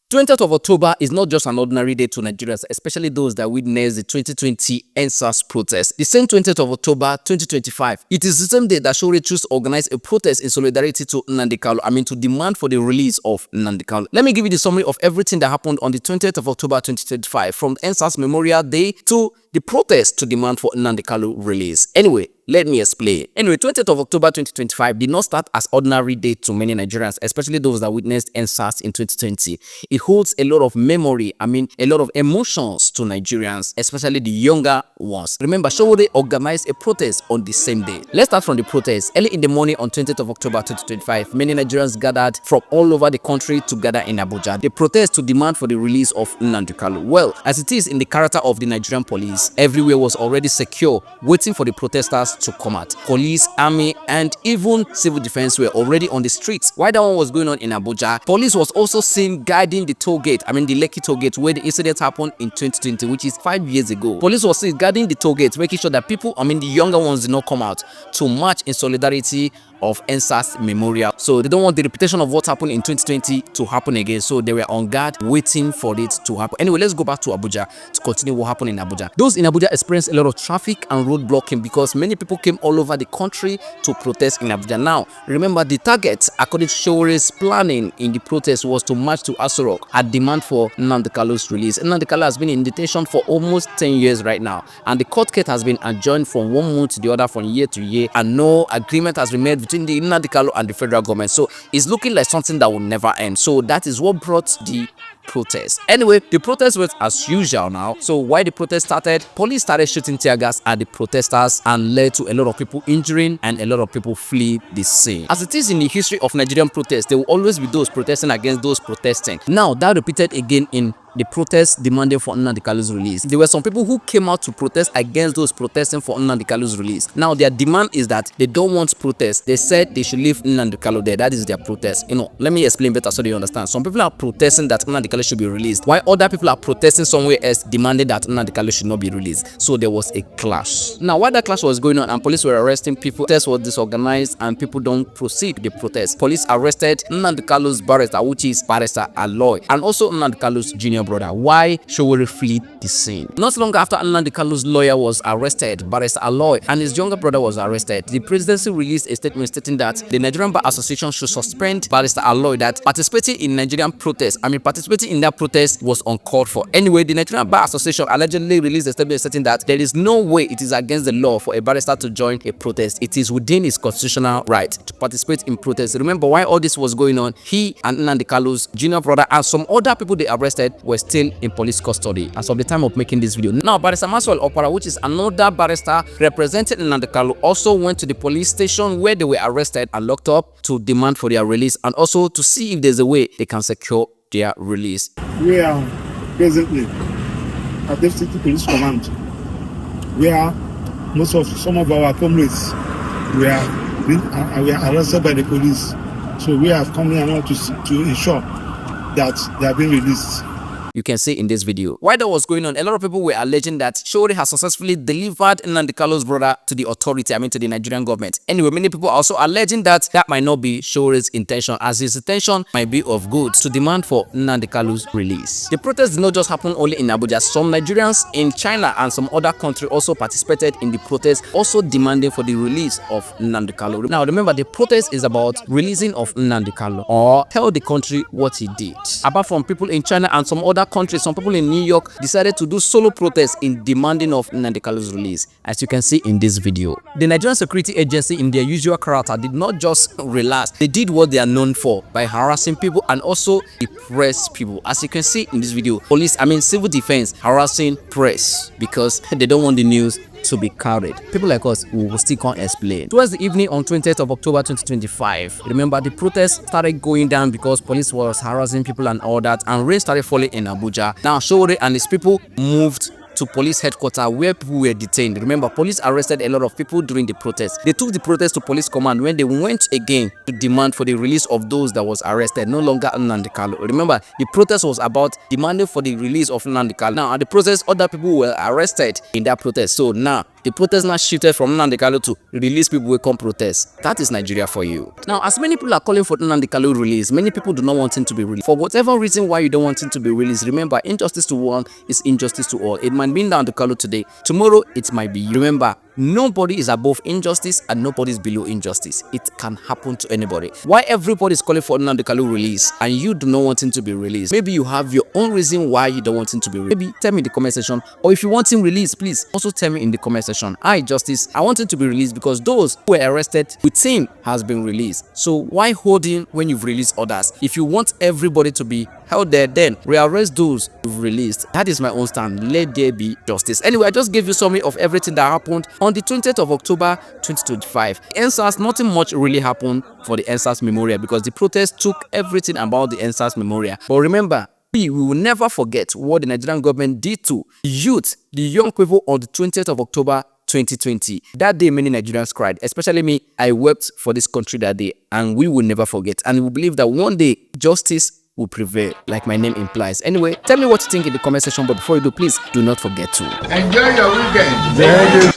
20th of October is not just an ordinary day to Nigerians, especially those that witnessed the 2020 NSAS protest. The same 20th of October 2025, it is the same day that Showore chose to organize a protest in solidarity to Nnamdi Kanu, to demand for the release of Nnamdi Kanu. Let me give you the summary of everything that happened on the 20th of October 2025, from NSAS Memorial Day to the protest to demand for Nnamdi Kanu release. Anyway, let me explain. Anyway, 20th of October 2025 did not start as ordinary day to many Nigerians, especially those that witnessed NSAS in 2020. It holds a lot of memory, a lot of emotions to Nigerians, especially the younger ones. Remember, Showore organized a protest on the same day. Let's start from the protest. Early in the morning on 20th of October 2025, many Nigerians gathered from all over the country to gather in Abuja. The protest to demand for the release of Nnamdi Kanu. Well, as it is in the character of the Nigerian police, everywhere was already secure, waiting for the protesters to come out. Police, army, and even civil defense were already on the streets. While that one was going on in Abuja, police was also seen guiding the toll gate, the Lekki toll gate, where the incident happened in 2020, which is 5 years ago. Police was seen guiding the toll gate, making sure that people, the younger ones, did not come out to march in solidarity of NSAS Memorial. So they don't want the reputation of what happened in 2020 to happen again. So they were on guard waiting for it to happen. Anyway, let's go back to Abuja to continue what happened in Abuja. Those in Abuja experienced a lot of traffic and road blocking because many people came all over the country to protest in Abuja. Now, remember, the target, according to Showore's planning in the protest, was to march to Aso Rock at demand for Nnamdi Kanu's release. Nnamdi Kanu has been in detention for almost 10 years right now, and the court case has been adjourned from 1 month to the other, from year to year, and no agreement has been made between the Nnamdi Kanu and the federal government. So it's looking like something that will never end. So that is what brought the protest. Anyway, the protest went as usual now. So while the protest started, police started shooting tear gas at the protesters and led to a lot of people injuring and a lot of people flee the scene. As it is in the history of Nigerian protests, there will always be those protesting against those protesting. Now that repeated again in the protest demanding for Nnamdi Kanu's release. There were some people who came out to protest against those protesting for Nnamdi Kanu's release. Now their demand is that they don't want protest. They said they should leave Nnamdi Kanu there. That is their protest. Let me explain better so you understand. Some people are protesting that Nnamdi Kanu should be released, while other people are protesting somewhere else demanding that Nnamdi Kanu should not be released. So there was a clash. Now while that clash was going on and police were arresting people, protest was disorganized and people don't proceed with the protest. Police arrested Nnamdi Kanu's barrister, which is Barrister Aloy, and also Nnamdi Kanu's junior brother. Why Showore fled the scene? Not long after Nnamdi Kanu's lawyer was arrested, Barrister Aloy, and his younger brother was arrested, the presidency released a statement stating that the Nigerian Bar Association should suspend Barrister Aloy, that participating in Nigerian protests, participating in that protest was uncalled for. Anyway, the Nigerian Bar Association allegedly released a statement stating that there is no way it is against the law for a barrister to join a protest. It is within his constitutional right to participate in protests. Remember, while all this was going on, he and Nnamdi Kanu's junior brother and some other people they arrested were still in police custody as of the time of making this video. Now, Barrister Maxwell Opara, which is another barrister representing Nnamdi Kanu, also went to the police station where they were arrested and locked up to demand for their release and also to see if there's a way they can secure their release. We are presently at the City Police Command, where some of our comrades we are arrested by the police. So we have come here now to ensure that they are being released. You can see in this video. While that was going on, a lot of people were alleging that Showore has successfully delivered Nnamdi Kanu's brother to the authority, to the Nigerian government. Anyway, many people are also alleging that that might not be Showore's intention, as his intention might be of good to demand for Nnamdi Kanu's release. The protest did not just happen only in Abuja. Some Nigerians in China and some other countries also participated in the protest, also demanding for the release of Nnamdi Kanu. Now remember, the protest is about releasing of Nnamdi Kanu, or tell the country what he did. Apart from people in China and some other countries, some people in New York decided to do solo protests in demanding of Nnamdi Kanu's release, as you can see in this video. The Nigerian Security Agency, in their usual character, did not just relax. They did what they are known for by harassing people and also the press people. As you can see in this video, police, civil defense harassing press because they don't want the news to be carried. People like us will still can't explain. Towards the evening on 20th of October 2025, remember, the protest started going down because police was harassing people and all that, and rain started falling in Abuja. Now Showore and his people moved to police headquarters where people were detained. Remember, police arrested a lot of people during the protest. They took the protest to police command when they went again to demand for the release of those that was arrested, no longer Nnamdi Kanu. Remember, the protest was about demanding for the release of Nnamdi Kanu. Now, at the protest, other people were arrested in that protest. So now, the protest now shifted from Nnamdi Kanu to release people who come protest. That is Nigeria for you. Now, as many people are calling for Nnamdi Kanu release, many people do not want him to be released. For whatever reason why you don't want him to be released, remember, injustice to one is injustice to all. It might be Nnamdi Kanu today, tomorrow it might be you. Remember, nobody is above injustice and nobody is below injustice. It can happen to anybody. Why everybody is calling for Nnamdi Kanu release and you do not want him to be released? Maybe you have your own reason why you don't want him to be released. Maybe tell me in the comment section, or if you want him released, please also tell me in the comment section. Justice, I want him to be released because those who were arrested with him has been released. So why hold him when you've released others? If you want everybody to be held there, then rearrest those you've released. That is my own stand. Let there be justice. Anyway, I just gave you a summary of everything that happened on the 20th of October 2025. NSAS, nothing much really happened for the NSAS memorial because the protest took everything about the NSAS memorial. But remember, we will never forget what the Nigerian government did to the youth, the young people on the 20th of October 2020. That day, many Nigerians cried, especially me. I wept for this country that day, and we will never forget. And we believe that one day, justice will prevail, like my name implies. Anyway, tell me what you think in the comment section, but before you do, please do not forget to enjoy your weekend.